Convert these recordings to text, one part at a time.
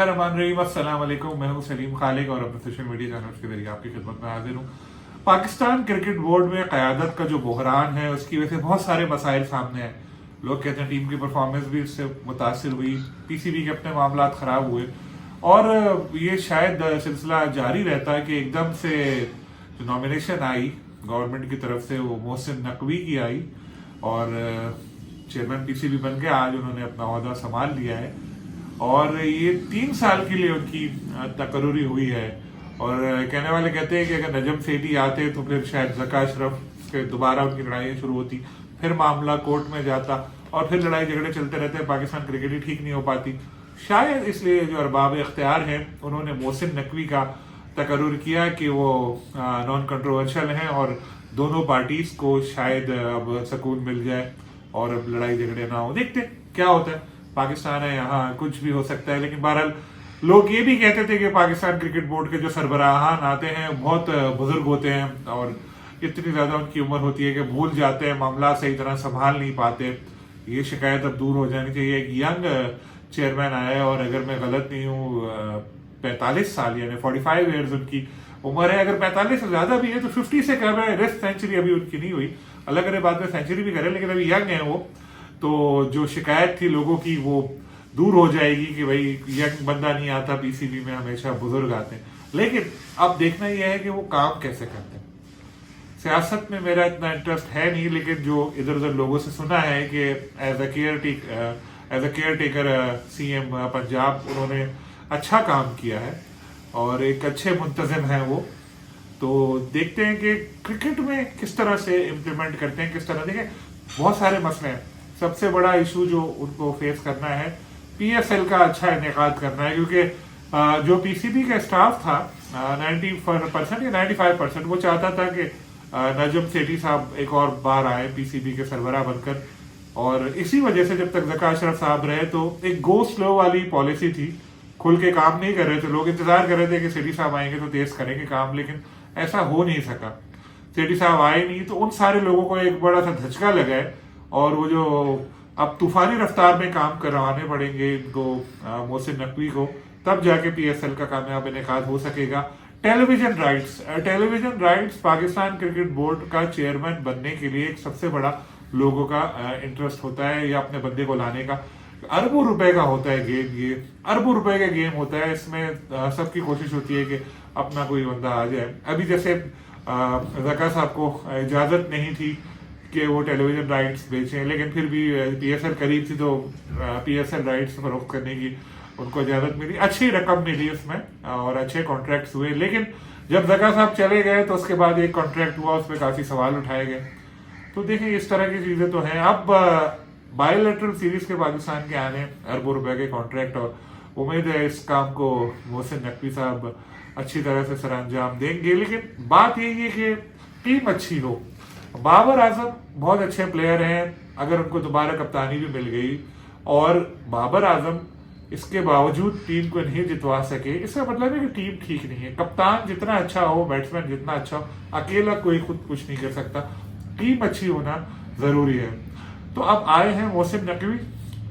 बिस्मिल्लाहिर्रहमानिर्रहीम। अस्सलाम वालेकुम। मैं हूं सलीम खालिक और अपने सोशल मीडिया चैनल्स के जरिए आपकी खिदमत में हाजिर हूं। पाकिस्तान क्रिकेट बोर्ड में क़यादत का जो बहरान है उसकी वजह से बहुत सारे मसाइल सामने आए। लोग कहते हैं टीम की परफॉर्मेंस भी इससे मुतासिर हुई, पीसीबी के अपने मामला ख़राब हुए और ये शायद सिलसिला जारी रहता है कि एकदम से जो नॉमिनेशन आई गवर्नमेंट की तरफ से वो मोहसिन नकवी की आई और चेयरमैन पीसीबी बन के आज उन्होंने अपना ओहदा संभाल लिया है और ये 3 साल के लिए उनकी तकर्री हुई है। और कहने वाले कहते हैं कि अगर नजम सेठी आते तो फिर शायद ज़का अशरफ से दोबारा उनकी लड़ाई शुरू होती, फिर मामला कोर्ट में जाता और फिर लड़ाई झगड़े चलते रहते, पाकिस्तान क्रिकेट ही ठीक नहीं हो पाती। शायद इसलिए जो अरबाब इख्तियार हैं उन्होंने मोहसिन नकवी का तकर्रुर किया कि वो नॉन कंट्रोवर्शियल हैं और दोनों पार्टीज को शायद अब सुकून मिल जाए और अब लड़ाई झगड़े ना हो। देखते क्या होता है, पाकिस्तान है, यहाँ कुछ भी हो सकता है। लेकिन बहरहाल लोग ये भी कहते थे कि पाकिस्तान क्रिकेट बोर्ड के जो सरबराहान आते हैं बहुत बुजुर्ग होते हैं और इतनी ज्यादा उनकी उम्र होती है कि भूल जाते हैं, मामला सही तरह संभाल नहीं पाते। ये शिकायत अब दूर हो जानी चाहिए। एक यंग चेयरमैन आया है और अगर मैं गलत नहीं हूँ 45 साल यानी 45 ईयर्स उनकी उम्र है। अगर 45 से ज्यादा भी है तो 50 से कर रहे हैं। रेस्ट सेंचुरी अभी उनकी नहीं हुई, अलग अलग बात में सेंचुरी भी करे, लेकिन अभी यंग है वो। तो जो शिकायत थी लोगों की वो दूर हो जाएगी कि भाई यंग बंदा नहीं आता पीसीबी में, हमेशा बुजुर्ग आते हैं। लेकिन अब देखना यह है कि वो काम कैसे करते हैं। सियासत में मेरा इतना इंटरेस्ट है नहीं, लेकिन जो इधर उधर लोगों से सुना है कि as a caretaker CM Punjab उन्होंने अच्छा काम किया है और एक अच्छे मुंतजिम हैं वो। तो देखते हैं कि क्रिकेट में किस तरह से इम्प्लीमेंट करते हैं, किस तरह। देखें बहुत सारे मसले हैं। सबसे बड़ा इशू जो उनको फेस करना है पीएसएल का अच्छा इनेकाद करना है, क्योंकि जो पीसीबी का स्टाफ था 90% या 95% वो चाहता था कि नजम सेठी साहब एक और बार आए पीसीबी के सरबराह बनकर। और इसी वजह से जब तक ज़का अशरफ साहब रहे तो एक गो स्लो वाली पॉलिसी थी, खुल के काम नहीं कर रहे थे लोग। इंतजार कर रहे थे कि सेठी साहब आएंगे तो तेज करेंगे काम, लेकिन ऐसा हो नहीं सका। सेठी साहब आए नहीं तो उन सारे लोगों को एक बड़ा सा धचका लगा है और वो जो अब तूफानी रफ्तार में काम करवाने पड़ेंगे इनको मोहसिन नकवी को, तब जाके पीएसएल का कामयाब इनेकाद हो सकेगा। Television rights Pakistan cricket board का चेयरमैन बनने के लिए एक सबसे बड़ा लोगों का इंटरेस्ट होता है या अपने बंदे को लाने का। अरबों रुपए का होता है गेम, ये अरबों रुपए का गेम होता है। इसमें सबकी कोशिश होती है कि अपना कोई बंदा आ जाए। अभी जैसे ज़का साहब को इजाजत नहीं थी कि वो टेलीविजन राइट्स बेचें, लेकिन फिर भी पीएसएल करीब थी तो पीएसएल राइट्स फरोख्त करने की उनको इजाजत मिली, अच्छी रकम मिली उसमें और अच्छे कॉन्ट्रैक्ट्स हुए। लेकिन जब ज़का साहब चले गए तो उसके बाद एक कॉन्ट्रैक्ट हुआ, उस पर काफी सवाल उठाए गए। तो देखिए इस तरह की चीजें तो हैं। अब बायोलेटरल सीरीज के पाकिस्तान के आने अरबों रुपए के कॉन्ट्रैक्ट और उम्मीद है इस काम को मोहसिन नकवी साहब अच्छी तरह से सरअंजाम देंगे। लेकिन बात यही है कि टीम अच्छी हो। बाबर आजम बहुत अच्छे प्लेयर हैं, अगर उनको दोबारा कप्तानी भी मिल गई और बाबर आजम इसके बावजूद टीम को नहीं जितवा सके, इसका मतलब है कि टीम ठीक नहीं है। कप्तान जितना अच्छा हो, बैट्समैन जितना अच्छा हो, अकेला कोई खुद कुछ नहीं कर सकता। टीम अच्छी होना जरूरी है। तो अब आए हैं मोहसिन नकवी,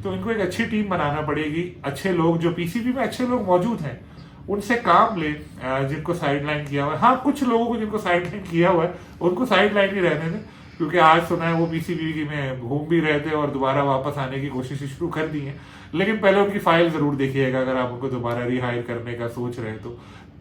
तो इनको एक अच्छी टीम बनाना पड़ेगी। अच्छे लोग जो पीसीबी में अच्छे लोग मौजूद हैं उनसे काम ले, जिनको साइडलाइन किया हुआ है। हाँ, कुछ लोगों को जिनको साइडलाइन किया हुआ है उनको साइडलाइन ही रहने दें, क्योंकि आज सुना है वो पीसीबी में घूम भी रहे थे और दोबारा वापस आने की कोशिश शुरू कर दी है। लेकिन पहले उनकी फाइल जरूर देखिएगा अगर आप उनको दोबारा रिहायर करने का सोच रहे हैं तो।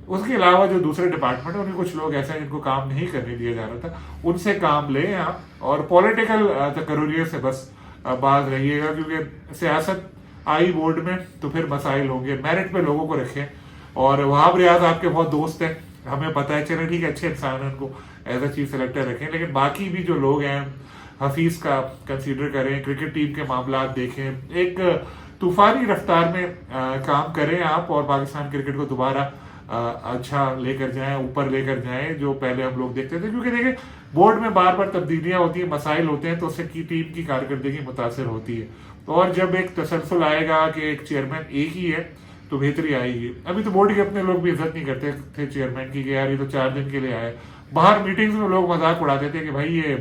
उसके अलावा जो दूसरे डिपार्टमेंट है उनके कुछ लोग ऐसे हैं जिनको काम नहीं करने दिया जा रहा था, उनसे काम ले आप। और पॉलिटिकल तकर्रुरियत से बस बाज रहिएगा, क्योंकि सियासत आई बोर्ड में तो फिर मसाइल होंगे। मेरिट पे लोगों को रखें। और वहाब रियाज आपके बहुत दोस्त हैं, हमें पता है, चले ठीक है, अच्छे इंसान है, उनको एज अ चीफ सेलेक्टर रखें। लेकिन बाकी भी जो लोग हैं हफीज का कंसीडर करें, क्रिकेट टीम के मामला देखें, एक तूफानी रफ्तार में काम करें आप और पाकिस्तान क्रिकेट को दोबारा अच्छा लेकर जाएं, ऊपर लेकर जाएं जो पहले हम लोग देखते थे। क्योंकि देखिए बोर्ड में बार बार तब्दीलियां होती हैं, मसाइल होते हैं, तो उससे की टीम की कारकर्दगी मुतासर होती है। और जब एक तसलसल आएगा कि एक चेयरमैन एक ही है तो बेहतरी आएगी। अभी तो बोर्ड के अपने लोग भी इज्जत नहीं करते थे चेयरमैन की कि यार ये तो 4 दिन के लिए आए। बाहर मीटिंग्स में लोग मजाक उड़ाते थे कि भाई ये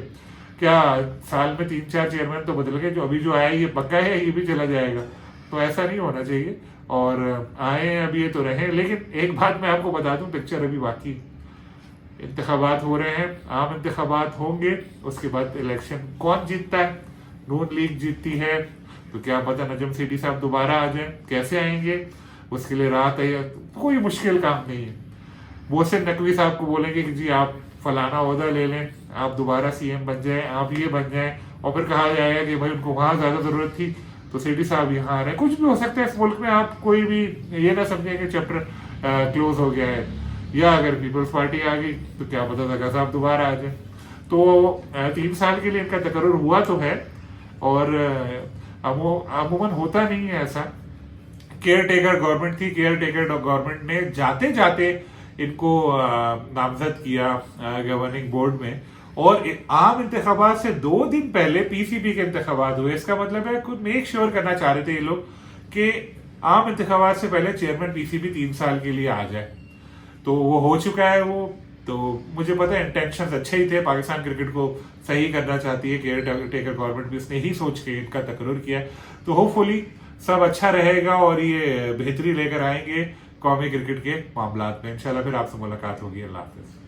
क्या साल में 3-4 चेयरमैन तो बदल गए, जो अभी जो आया ये पक्का है, ये भी चला जाएगा। تو ایسا نہیں ہونا چاہیے. اور آئے اب یہ تو رہے, لیکن ایک بات میں آپ کو بتا دوں, پکچر ابھی باقی. انتخابات ہو رہے ہیں, عام انتخابات ہوں گے, اس کے بعد الیکشن کون جیتتا ہے. نون لیگ جیتتی ہے تو کیا پتہ نجم سیٹھی صاحب دوبارہ آ جائیں. کیسے آئیں گے اس کے لیے رات ہے, کوئی مشکل کام نہیں ہے. محسن نقوی صاحب کو بولیں گے کہ جی آپ فلانا عہدہ لے لیں, آپ دوبارہ سی ایم بن جائیں, آپ یہ بن جائیں, اور پھر کہا جائے گا کہ بھائی ان کو وہاں زیادہ ضرورت تھی تو سیٹھی صاحب یہاں آ رہے ہیں. کچھ بھی ہو سکتا ہے اس ملک میں, آپ کوئی بھی یہ نہ سمجھیں کہ چیپٹر کلوز ہو گیا ہے. یا اگر پیپلز پارٹی آ گئی تو کیا پتا تھا صاحب دوبارہ آ جائیں. تو 3 سال کے لیے ان کا تقرر ہوا تو ہے, اور عموماً ہوتا نہیں ہے ایسا. کیئر ٹیکر گورنمنٹ تھی, کیئر ٹیکر گورنمنٹ نے جاتے جاتے ان کو نامزد کیا گورننگ بورڈ میں, اور عام انتخابات سے 2 دن پہلے پی سی بی کے انتخابات ہوئے. اس کا مطلب ہے کچھ میک شیور کرنا چاہ رہے تھے یہ لوگ کہ عام انتخابات سے پہلے چیئرمین پی سی بی 3 سال کے لیے آ جائے. تو وہ ہو چکا ہے. وہ تو مجھے پتا ہے انٹینشنز اچھے ہی تھے, پاکستان کرکٹ کو صحیح کرنا چاہتی ہے کیئر ٹیکر گورنمنٹ بھی, اس نے ہی سوچ کے ان کا تقرر کیا. تو ہوپ فلی سب اچھا رہے گا اور یہ بہتری لے کر آئیں گے قومی کرکٹ کے معاملات میں. انشاءاللہ پھر آپ سے ملاقات ہوگی. اللہ حافظ.